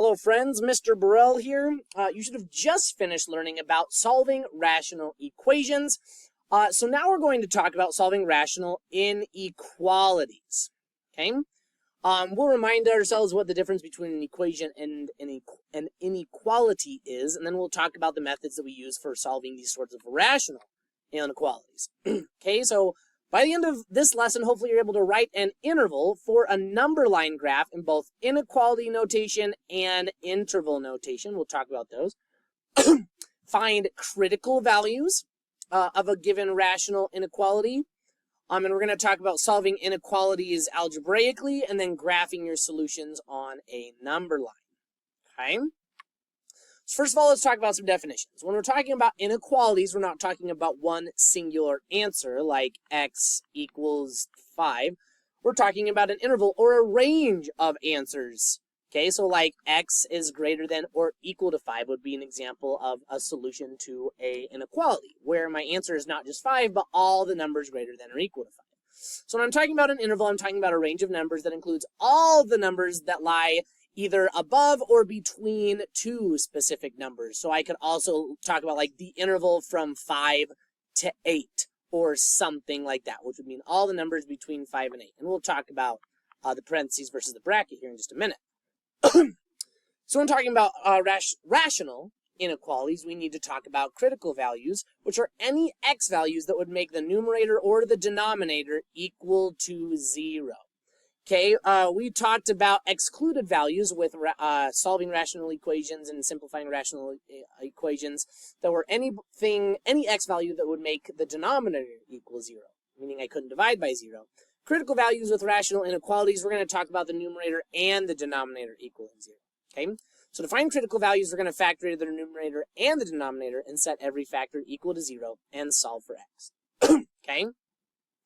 Hello friends, Mr. Burrell here. You should have just finished learning about solving rational equations. So now we're going to talk about solving rational inequalities. Okay? We'll remind ourselves what the difference between an equation and an inequality is, and then we'll talk about the methods that we use for solving these sorts of rational inequalities. Okay, so by the end of this lesson, hopefully you're able to write an interval for a number line graph in both inequality notation and interval notation. We'll talk about those. Find critical values of a given rational inequality. And we're going to talk about solving inequalities algebraically and then graphing your solutions on a number line. Okay? So first of all, let's talk about some definitions. When we're talking about inequalities, we're not talking about one singular answer like x equals 5. We're talking about an interval or a range of answers. Okay, so like x is greater than or equal to 5 would be an example of a solution to an inequality, where my answer is not just 5, but all the numbers greater than or equal to 5. So when I'm talking about an interval, I'm talking about a range of numbers that includes all the numbers that lie either above or between two specific numbers. So I could also talk about like the interval from 5 to 8 or something like that, which would mean all the numbers between 5 and 8. And we'll talk about the parentheses versus the bracket here in just a minute. So when talking about rational inequalities, we need to talk about critical values, which are any x values that would make the numerator or the denominator equal to 0. Okay, we talked about excluded values with solving rational equations and simplifying rational equations that were any x value that would make the denominator equal 0, meaning I couldn't divide by 0. Critical values with rational inequalities, we're going to talk about the numerator and the denominator equaling 0. Okay, so to find critical values, we're going to factor the numerator and the denominator and set every factor equal to 0 and solve for x. Okay,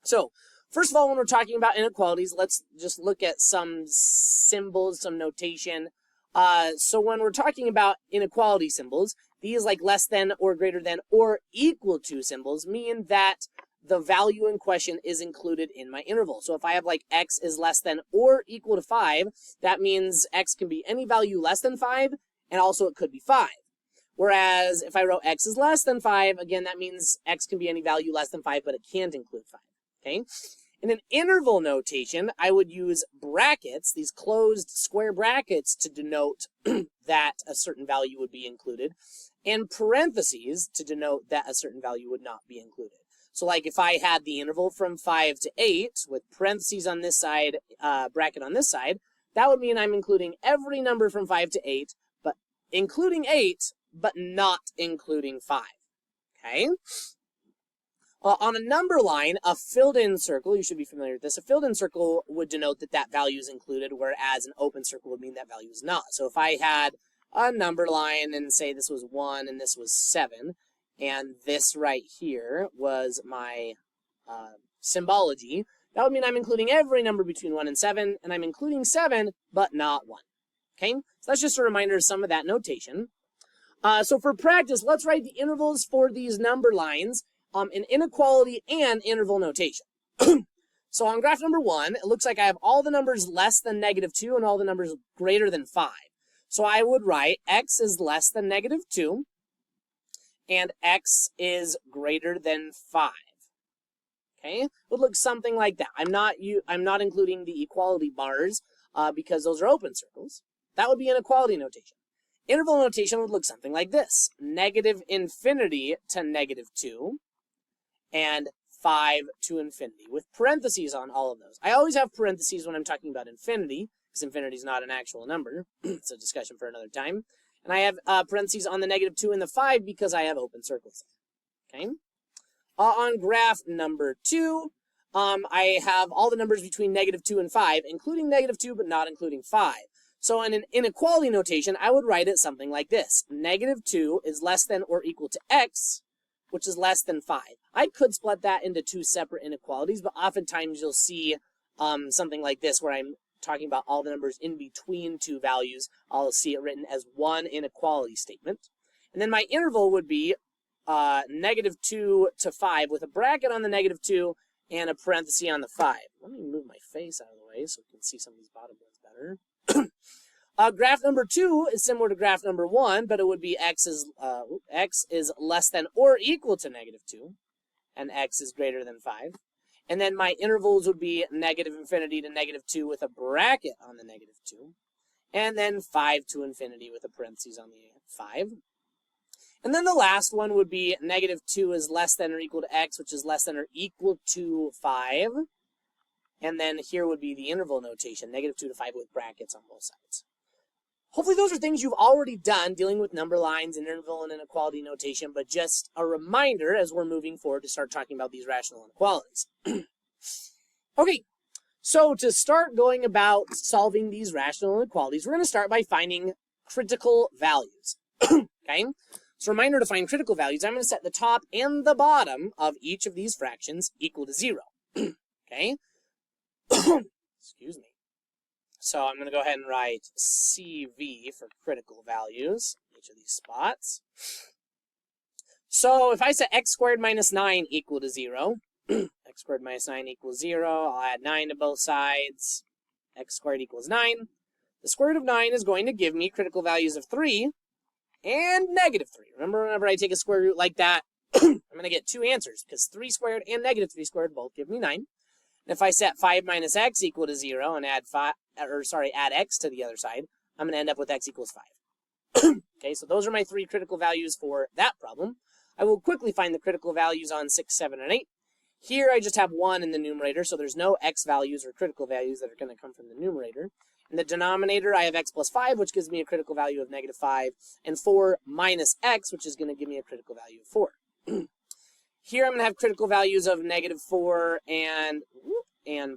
so first of all, when we're talking about inequalities, let's just look at some symbols, some notation. So when we're talking about inequality symbols, these like less than or greater than or equal to symbols mean that the value in question is included in my interval. So if I have like x is less than or equal to 5, that means x can be any value less than 5, and also it could be 5. Whereas if I wrote x is less than 5, again, that means x can be any value less than 5, but it can't include 5. Okay? In an interval notation, I would use brackets, these closed square brackets, to denote that a certain value would be included, and parentheses to denote that a certain value would not be included. So like if I had the interval from 5 to 8 with parentheses on this side, bracket on this side, that would mean I'm including every number from 5 to 8, but including 8, but not including 5. Okay? On a number line, a filled-in circle, you should be familiar with this, a filled-in circle would denote that that value is included, whereas an open circle would mean that value is not. So if I had a number line and say this was 1 and this was 7, and this right here was my symbology, that would mean I'm including every number between 1 and 7, and I'm including 7, but not 1. Okay? So that's just a reminder of some of that notation. So for practice, let's write the intervals for these number lines in inequality and interval notation. So on graph number 1, it looks like I have all the numbers less than -2 and all the numbers greater than 5. So I would write x is less than -2, and x is greater than 5. Okay, it would look something like that. I'm not including the equality bars because those are open circles. That would be inequality notation. Interval notation would look something like this: -infinity to -2, and 5 to infinity, with parentheses on all of those. I always have parentheses when I'm talking about infinity, because infinity is not an actual number. It's a discussion for another time. And I have parentheses on the -2 and the 5 because I have open circles. Okay. On graph number 2, I have all the numbers between -2 and 5, including -2, but not including 5. So in an inequality notation, I would write it something like this: -2 is less than or equal to x, which is less than 5. I could split that into two separate inequalities, but oftentimes you'll see something like this where I'm talking about all the numbers in between two values. I'll see it written as one inequality statement. And then my interval would be -2 to 5 with a bracket on the -2 and a parenthesis on the 5. Let me move my face out of the way so we can see some of these bottom ones better. Graph number 2 is similar to graph number 1, but it would be x is less than or equal to -2, and x is greater than 5. And then my intervals would be negative infinity to -2 with a bracket on the -2. And then 5 to infinity with a parentheses on the 5. And then the last one would be -2 is less than or equal to x, which is less than or equal to 5. And then here would be the interval notation, -2 to 5 with brackets on both sides. Hopefully those are things you've already done, dealing with number lines and interval and inequality notation, but just a reminder as we're moving forward to start talking about these rational inequalities. Okay, so to start going about solving these rational inequalities, we're going to start by finding critical values. Okay, so reminder to find critical values, I'm going to set the top and the bottom of each of these fractions equal to 0. Okay, excuse me. So I'm going to go ahead and write CV for critical values, each of these spots. So if I set x squared minus 9 equal to 0, x squared minus 9 equals 0, I'll add 9 to both sides, x squared equals 9. The square root of 9 is going to give me critical values of 3 and -3. Remember, whenever I take a square root like that, I'm going to get two answers, because 3 squared and -3 squared both give me 9. And if I set 5 minus x equal to 0 and add x to the other side, I'm going to end up with x equals 5. Okay, so those are my 3 critical values for that problem. I will quickly find the critical values on 6, 7, and 8. Here I just have 1 in the numerator, so there's no x values or critical values that are going to come from the numerator. In the denominator, I have x plus 5, which gives me a critical value of -5, and 4 minus x, which is going to give me a critical value of 4. Here I'm going to have critical values of -4 and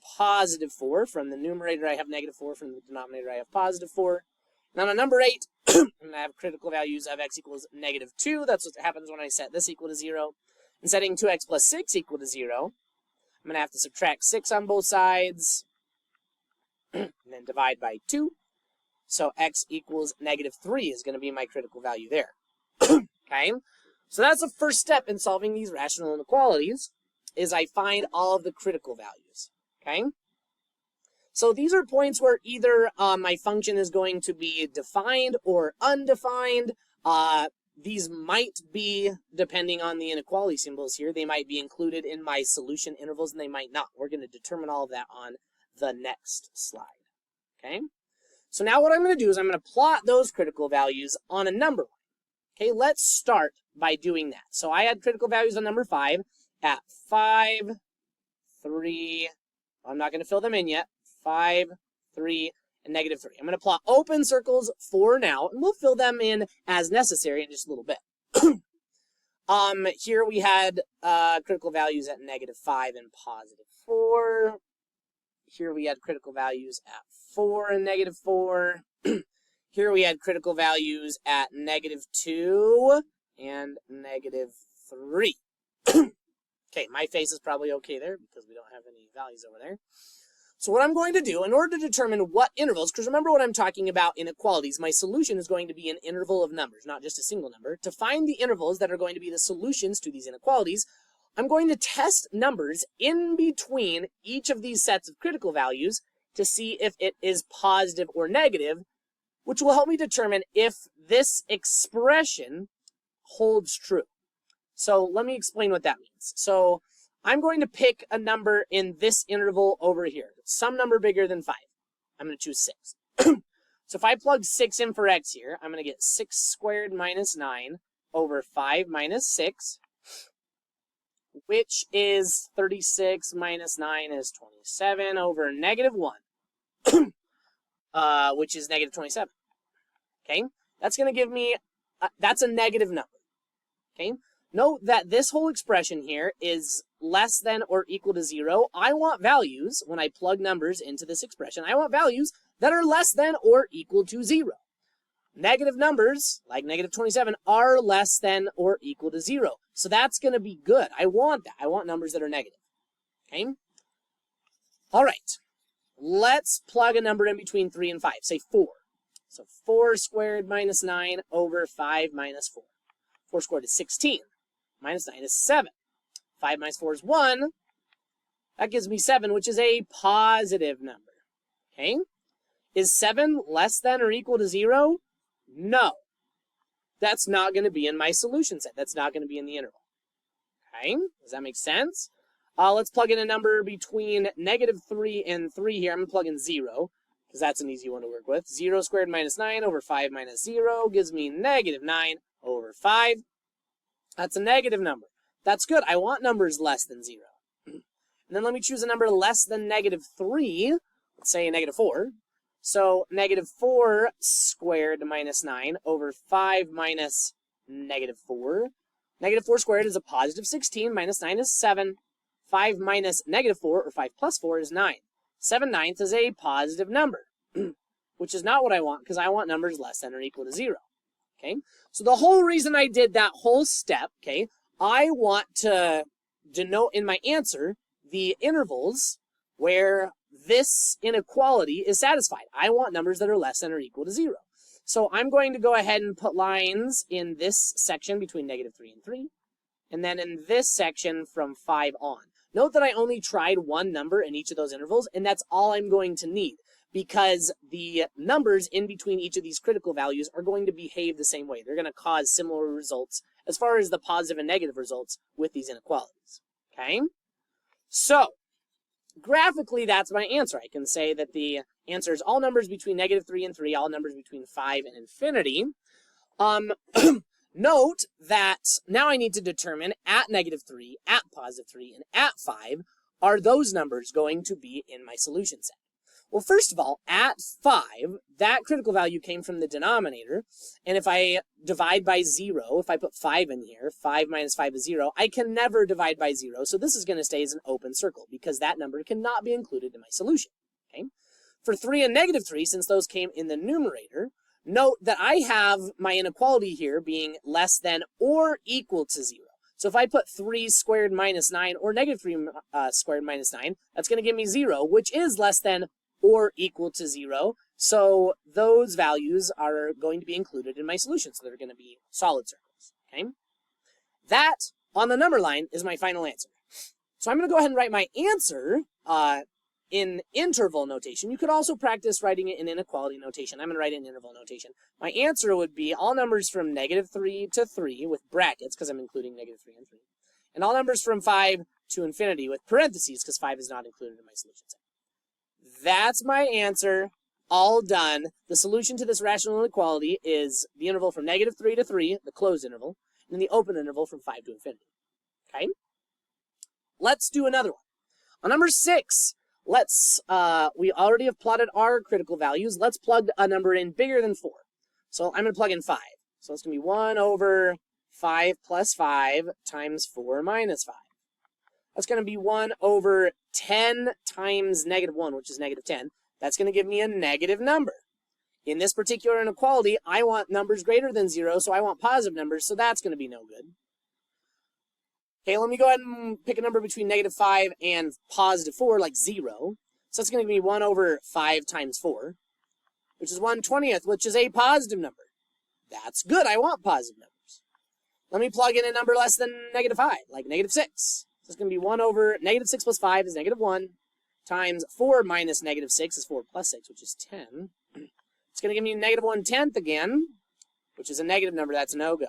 +4. From the numerator, I have -4. From the denominator, I have +4. Now on number 8, I'm going to have critical values of x equals -2. That's what happens when I set this equal to 0. And setting 2x plus 6 equal to 0, I'm going to have to subtract 6 on both sides, and then divide by 2. So x equals -3 is going to be my critical value there. Okay? So that's the first step in solving these rational inequalities, is I find all of the critical values. Okay? So these are points where either my function is going to be defined or undefined. These might be, depending on the inequality symbols here, they might be included in my solution intervals and they might not. We're going to determine all of that on the next slide. Okay? So now what I'm going to do is I'm going to plot those critical values on a number line. Okay, let's start by doing that. So I had critical values on number 5 at 5, 3, I'm not going to fill them in yet, 5, 3, and -3. I'm going to plot open circles for now, and we'll fill them in as necessary in just a little bit. Here we had critical values at -5 and +4. Here we had critical values at 4 and -4. Here we had critical values at -2 and -3. Okay, my face is probably okay there because we don't have any values over there. So what I'm going to do, in order to determine what intervals, because remember what I'm talking about inequalities, my solution is going to be an interval of numbers, not just a single number. To find the intervals that are going to be the solutions to these inequalities, I'm going to test numbers in between each of these sets of critical values to see if it is positive or negative, which will help me determine if this expression holds true. So let me explain what that means. So I'm going to pick a number in this interval over here, some number bigger than 5. I'm going to choose 6. So if I plug 6 in for x here, I'm going to get 6 squared minus 9 over 5 minus 6, which is 36 minus 9 is 27 over -1. Which is -27. Okay, that's going to give me, that's a negative number. Okay, note that this whole expression here is less than or equal to 0. I want values, when I plug numbers into this expression, I want values that are less than or equal to 0. Negative numbers, like -27, are less than or equal to 0. So that's going to be good. I want that. I want numbers that are negative. Okay, all right. Let's plug a number in between 3 and 5, say 4. So 4 squared minus 9 over 5 minus 4. 4 squared is 16. Minus 9 is 7. 5 minus 4 is 1. That gives me 7, which is a positive number. Okay? Is 7 less than or equal to 0? No. That's not going to be in my solution set. That's not going to be in the interval. Okay, does that make sense? Let's plug in a number between -3 and 3 here. I'm going to plug in 0, because that's an easy one to work with. 0 squared minus 9 over 5 minus 0 gives me -9 over 5. That's a negative number. That's good. I want numbers less than 0. And then let me choose a number less than -3. Let's say -4. So -4 squared minus 9 over 5 minus -4. -4 squared is a positive 16, minus 9 is 7. 5 minus -4, or 5 plus 4, is 9. 7/9 is a positive number, which is not what I want, because I want numbers less than or equal to 0. Okay, so the whole reason I did that whole step, okay, I want to denote in my answer the intervals where this inequality is satisfied. I want numbers that are less than or equal to 0. So I'm going to go ahead and put lines in this section between -3 and 3, and then in this section from 5 on. Note that I only tried one number in each of those intervals, and that's all I'm going to need, because the numbers in between each of these critical values are going to behave the same way. They're going to cause similar results as far as the positive and negative results with these inequalities. Okay? So, graphically, that's my answer. I can say that the answer is all numbers between -3 and 3, all numbers between 5 and infinity. Note that now I need to determine at -3, at +3, and at 5, are those numbers going to be in my solution set? Well, first of all, at 5, that critical value came from the denominator, and if I divide by 0, if I put 5 in here, 5 minus 5 is 0, I can never divide by 0, so this is going to stay as an open circle, because that number cannot be included in my solution. Okay? For 3 and -3, since those came in the numerator, note that I have my inequality here being less than or equal to 0. So if I put 3 squared minus 9 or -3 squared minus 9, that's going to give me 0, which is less than or equal to 0. So those values are going to be included in my solution. So they're going to be solid circles. Okay? That, on the number line, is my final answer. So I'm going to go ahead and write my answer in interval notation. You could also practice writing it in inequality notation. I'm going to write it in interval notation. My answer would be all numbers from -3 to 3 with brackets, because I'm including -3 and 3. And all numbers from 5 to infinity with parentheses, because 5 is not included in my solution set. That's my answer. All done. The solution to this rational inequality is the interval from -3 to 3, the closed interval, and the open interval from 5 to infinity. Okay? Let's do another one. On number 6, we already have plotted our critical values. Let's plug a number in bigger than 4. So I'm going to plug in 5. So it's going to be 1 over 5 plus 5 times 4 minus 5. That's going to be 1 over 10 times -1, which is -10. That's going to give me a negative number. In this particular inequality, I want numbers greater than 0, so I want positive numbers, so that's going to be no good. Okay, let me go ahead and pick a number between -5 and +4, like 0. So that's going to give me 1 over 5 times 4, which is 1/20th, which is a positive number. That's good. I want positive numbers. Let me plug in a number less than -5, like -6. So it's going to be 1 over -6 plus 5 is -1, times 4 minus -6 is 4 plus 6, which is 10. It's going to give me -1/10 again, which is a negative number. That's a no-go.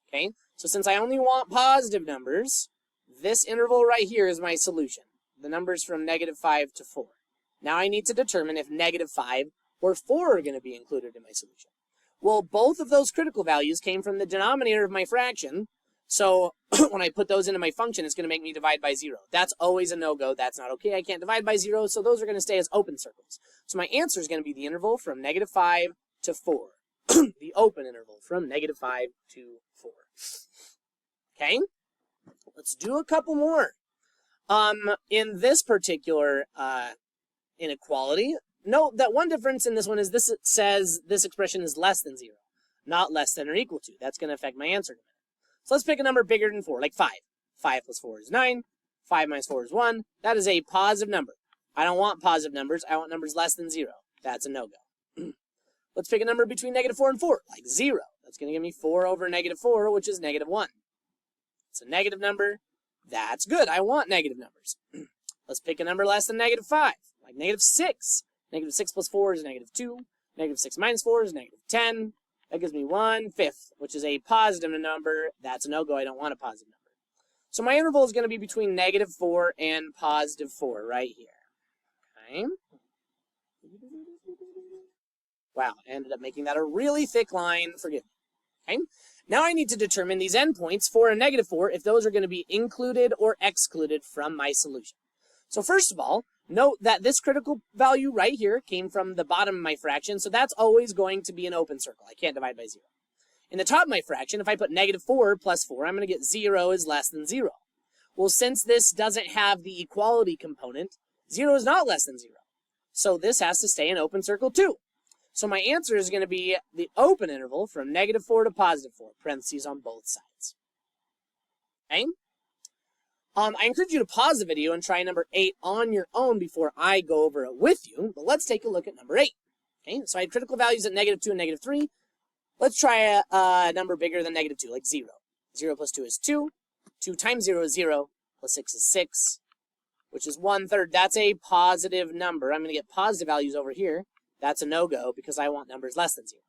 Okay? So since I only want positive numbers, this interval right here is my solution. The numbers from -5 to 4. Now I need to determine if -5 or 4 are going to be included in my solution. Well, both of those critical values came from the denominator of my fraction, so when I put those into my function, it's going to make me divide by 0. That's always a no-go. That's not okay. I can't divide by 0, so those are going to stay as open circles. So my answer is going to be the interval from -5 to 4. The open interval from -5 to 4. Okay? Let's do a couple more. In this particular inequality, note that one difference in this one is this says this expression is less than 0, not less than or equal to. That's going to affect my answer in a minute. So let's pick a number bigger than 4, like 5. 5 plus 4 is 9. 5 minus 4 is 1. That is a positive number. I don't want positive numbers. I want numbers less than 0. That's a no-go. Let's pick a number between -4 and 4, like 0. That's going to give me 4 over -4, which is -1. It's a negative number. That's good. I want negative numbers. Let's pick a number less than -5, like -6. Negative 6 plus 4 is negative 2. Negative 6 minus 4 is negative 10. That gives me 1/5, which is a positive number. That's a no-go. I don't want a positive number. So my interval is going to be between negative 4 and positive 4 right here. Okay. Wow, I ended up making that a really thick line. Forgive me. Okay. Now I need to determine these endpoints for a negative 4 if those are going to be included or excluded from my solution. So first of all, note that this critical value right here came from the bottom of my fraction, so that's always going to be an open circle. I can't divide by 0. In the top of my fraction, if I put negative 4 plus 4, I'm going to get 0 is less than 0. Well, since this doesn't have the equality component, 0 is not less than 0. So this has to stay an open circle too. So my answer is going to be the open interval from negative 4 to positive 4, parentheses on both sides. Okay? I encourage you to pause the video and try number 8 on your own before I go over it with you, but let's take a look at number 8. Okay, so I had critical values at negative 2 and negative 3. Let's try a number bigger than negative 2, like 0. 0 plus 2 is 2. 2 times 0 is 0. Plus 6 is 6, which is 1/3. That's a positive number. I'm going to get positive values over here. That's a no-go because I want numbers less than 0.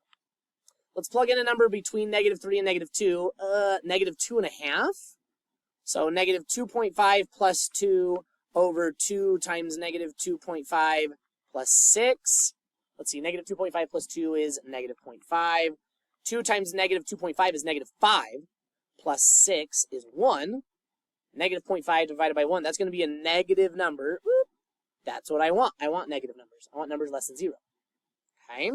Let's plug in a number between negative 3 and negative 2. Negative 2.5. So negative 2.5 plus 2 over 2 times negative 2.5 plus 6. Let's see, negative 2.5 plus 2 is negative 0.5. 2 times negative 2.5 is negative 5. Plus 6 is 1. Negative 0.5 divided by 1, that's going to be a negative number. Whoop. That's what I want. I want negative numbers. I want numbers less than 0. Okay.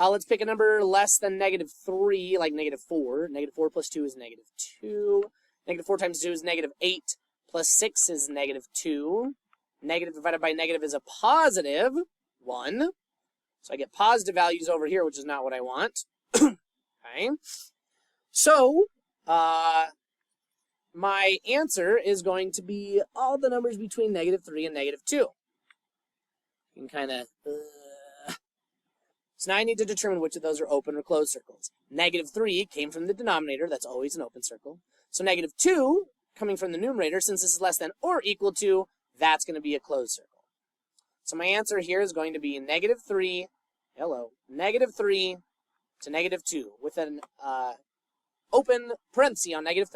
Let's pick a number less than negative 3, like negative 4. Negative 4 plus 2 is negative 2. Negative 4 times 2 is negative 8. Plus 6 is negative 2. Negative divided by negative is a positive 1. So I get positive values over here, which is not what I want. Okay. So, my answer is going to be all the numbers between negative 3 and negative 2. You can kind of... So now I need to determine which of those are open or closed circles. Negative 3 came from the denominator. That's always an open circle. So negative 2 coming from the numerator, since this is less than or equal to, that's going to be a closed circle. So my answer here is going to be negative 3, negative 3 to negative 2 with an open parenthesis on negative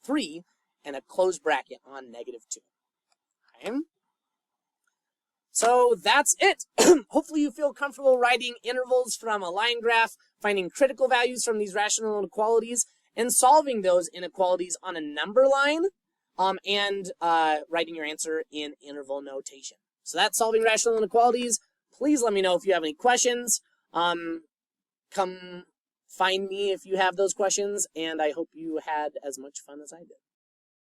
3 and a closed bracket on negative 2. Okay. So that's it. Hopefully you feel comfortable writing intervals from a line graph, finding critical values from these rational inequalities, and solving those inequalities on a number line, and writing your answer in interval notation. So that's solving rational inequalities. Please let me know if you have any questions. Come find me if you have those questions, and I hope you had as much fun as I did.